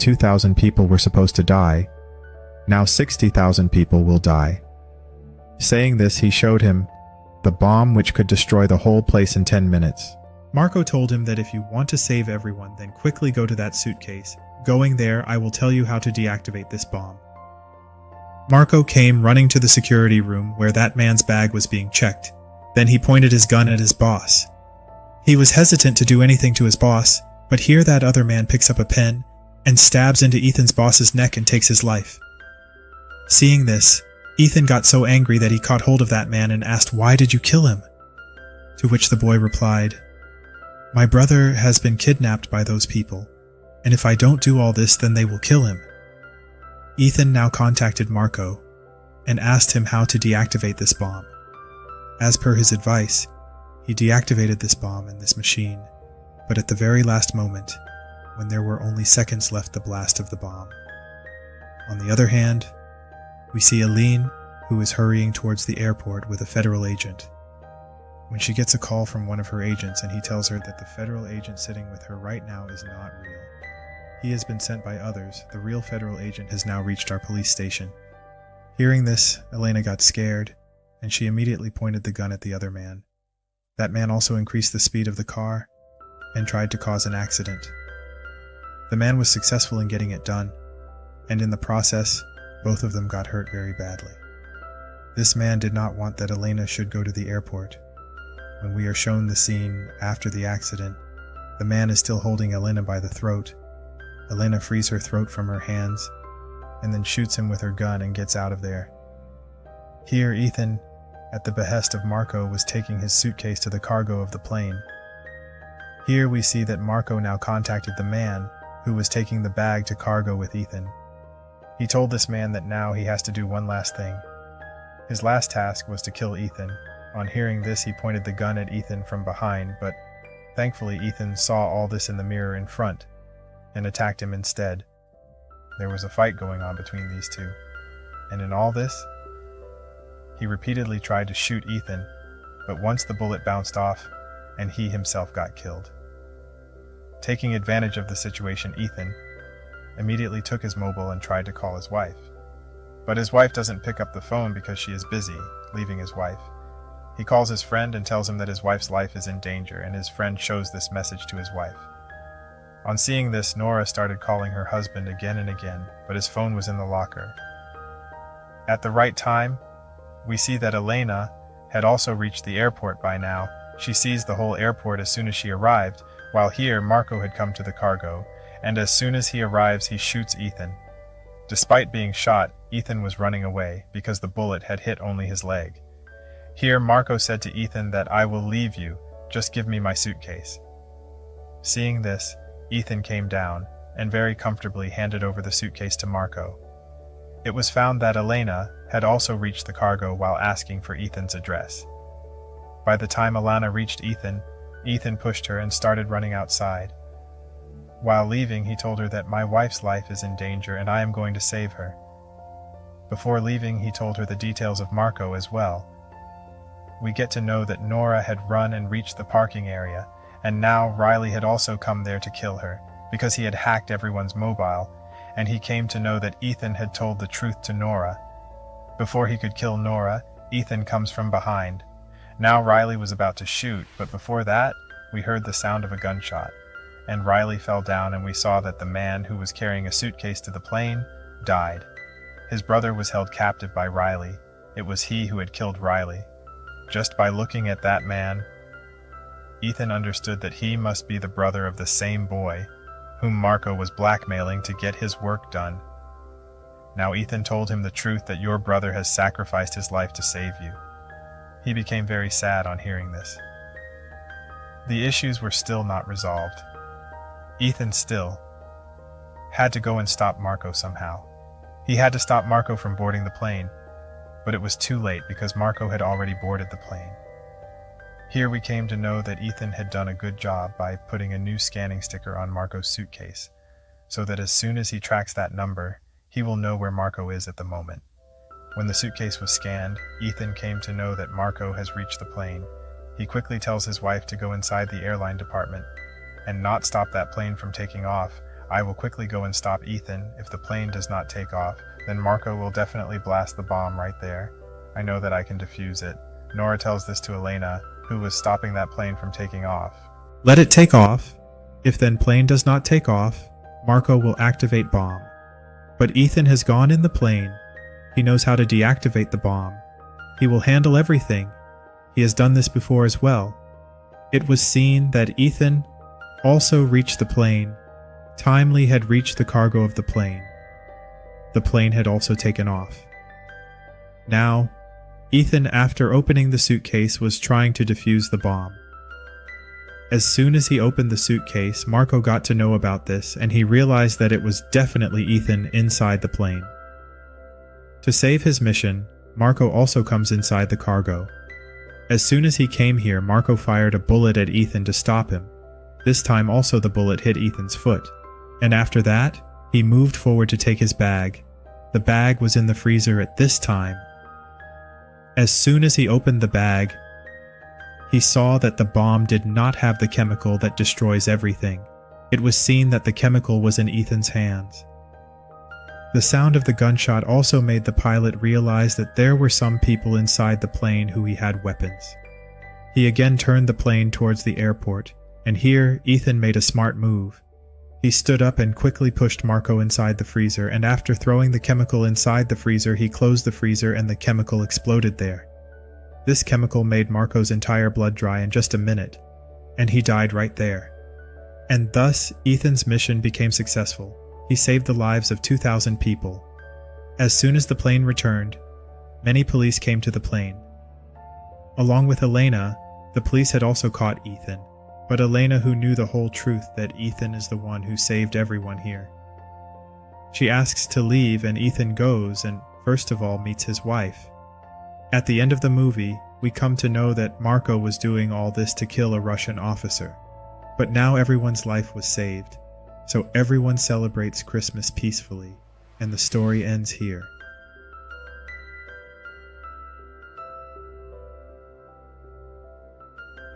2,000 people were supposed to die. Now 60,000 people will die. Saying this, he showed him the bomb which could destroy the whole place in 10 minutes. Marco told him that if you want to save everyone, then quickly go to that suitcase. Going there, I will tell you how to deactivate this bomb. Marco came running to the security room where that man's bag was being checked. Then he pointed his gun at his boss. He was hesitant to do anything to his boss, but here that other man picks up a pen and stabs into Ethan's boss's neck and takes his life. Seeing this, Ethan got so angry that he caught hold of that man and asked, "Why did you kill him?" To which the boy replied, "My brother has been kidnapped by those people, and if I don't do all this, then they will kill him." Ethan now contacted Marco and asked him how to deactivate this bomb. As per his advice, he deactivated this bomb in this machine, but at the very last moment, when there were only seconds left the blast of the bomb. On the other hand, we see Aline, who is hurrying towards the airport with a federal agent. When she gets a call from one of her agents and he tells her that the federal agent sitting with her right now is not real. He has been sent by others. The real federal agent has now reached our police station. Hearing this, Elena got scared, and she immediately pointed the gun at the other man. That man also increased the speed of the car and tried to cause an accident. The man was successful in getting it done, and in the process, both of them got hurt very badly. This man did not want that Elena should go to the airport. When we are shown the scene after the accident, the man is still holding Elena by the throat. Elena frees her throat from her hands and then shoots him with her gun and gets out of there. Here, Ethan, at the behest of Marco, was taking his suitcase to the cargo of the plane. Here we see that Marco now contacted the man who was taking the bag to cargo with Ethan. He told this man that now he has to do one last thing. His last task was to kill Ethan. On hearing this, he pointed the gun at Ethan from behind, but thankfully Ethan saw all this in the mirror in front and attacked him instead. There was a fight going on between these two, and in all this, he repeatedly tried to shoot Ethan, but once the bullet bounced off, and he himself got killed. Taking advantage of the situation, Ethan immediately took his mobile and tried to call his wife. But his wife doesn't pick up the phone because she is busy, leaving his wife. He calls his friend and tells him that his wife's life is in danger, and his friend shows this message to his wife. On seeing this, Nora started calling her husband again and again, but his phone was in the locker. At the right time, we see that Elena had also reached the airport by now. She sees the whole airport as soon as she arrived, while here Marco had come to the cargo, and as soon as he arrives, he shoots Ethan. Despite being shot, Ethan was running away because the bullet had hit only his leg. Here Marco said to Ethan that "I will leave you, just give me my suitcase." Seeing this, Ethan came down and very comfortably handed over the suitcase to Marco. It was found that Elena had also reached the cargo while asking for Ethan's address. By the time Alana reached Ethan, Ethan pushed her and started running outside. While leaving, he told her that "My wife's life is in danger and I am going to save her." Before leaving, he told her the details of Marco as well. We get to know that Nora had run and reached the parking area, and now Riley had also come there to kill her because he had hacked everyone's mobile, and he came to know that Ethan had told the truth to Nora. Before he could kill Nora, Ethan comes from behind. Now Riley was about to shoot, but before that, we heard the sound of a gunshot, and Riley fell down, and we saw that the man who was carrying a suitcase to the plane died. His brother was held captive by Riley. It was he who had killed Riley. Just by looking at that man, Ethan understood that he must be the brother of the same boy whom Marco was blackmailing to get his work done. Now Ethan told him the truth that "Your brother has sacrificed his life to save you." He became very sad on hearing this. The issues were still not resolved. Ethan still had to go and stop Marco somehow. He had to stop Marco from boarding the plane, but it was too late because Marco had already boarded the plane. Here we came to know that Ethan had done a good job by putting a new scanning sticker on Marco's suitcase, so that as soon as he tracks that number, he will know where Marco is at the moment. When the suitcase was scanned, Ethan came to know that Marco has reached the plane. He quickly tells his wife to go inside the airline department and not stop that plane from taking off I will quickly go and stop Ethan. If the plane does not take off, then Marco will definitely blast the bomb right there. I know that I can defuse it. Nora tells this to Elena, who was stopping that plane from taking off. Let it take off. If then plane does not take off, Marco will activate bomb. But Ethan has gone in the plane. He knows how to deactivate the bomb. He will handle everything. He has done this before as well. It was seen that Ethan also reached the plane. Timely had reached the cargo of the plane. The plane had also taken off. Now, Ethan, after opening the suitcase, was trying to defuse the bomb. As soon as he opened the suitcase, Marco got to know about this, and he realized that it was definitely Ethan inside the plane. To save his mission, Marco also comes inside the cargo. As soon as he came here, Marco fired a bullet at Ethan to stop him. This time also the bullet hit Ethan's foot. And after that, he moved forward to take his bag. The bag was in the freezer at this time. As soon as he opened the bag, he saw that the bomb did not have the chemical that destroys everything. It was seen that the chemical was in Ethan's hands. The sound of the gunshot also made the pilot realize that there were some people inside the plane who had weapons. He again turned the plane towards the airport, and here Ethan made a smart move. He stood up and quickly pushed Marco inside the freezer, and after throwing the chemical inside the freezer, he closed the freezer and the chemical exploded there. This chemical made Marco's entire blood dry in just a minute, and he died right there. And thus, Ethan's mission became successful. He saved the lives of 2,000 people. As soon as the plane returned, many police came to the plane. Along with Elena, the police had also caught Ethan, but Elena, who knew the whole truth that Ethan is the one who saved everyone here. She asks to leave, and Ethan goes and first of all meets his wife. At the end of the movie, we come to know that Marco was doing all this to kill a Russian officer. But now everyone's life was saved, so everyone celebrates Christmas peacefully, and the story ends here.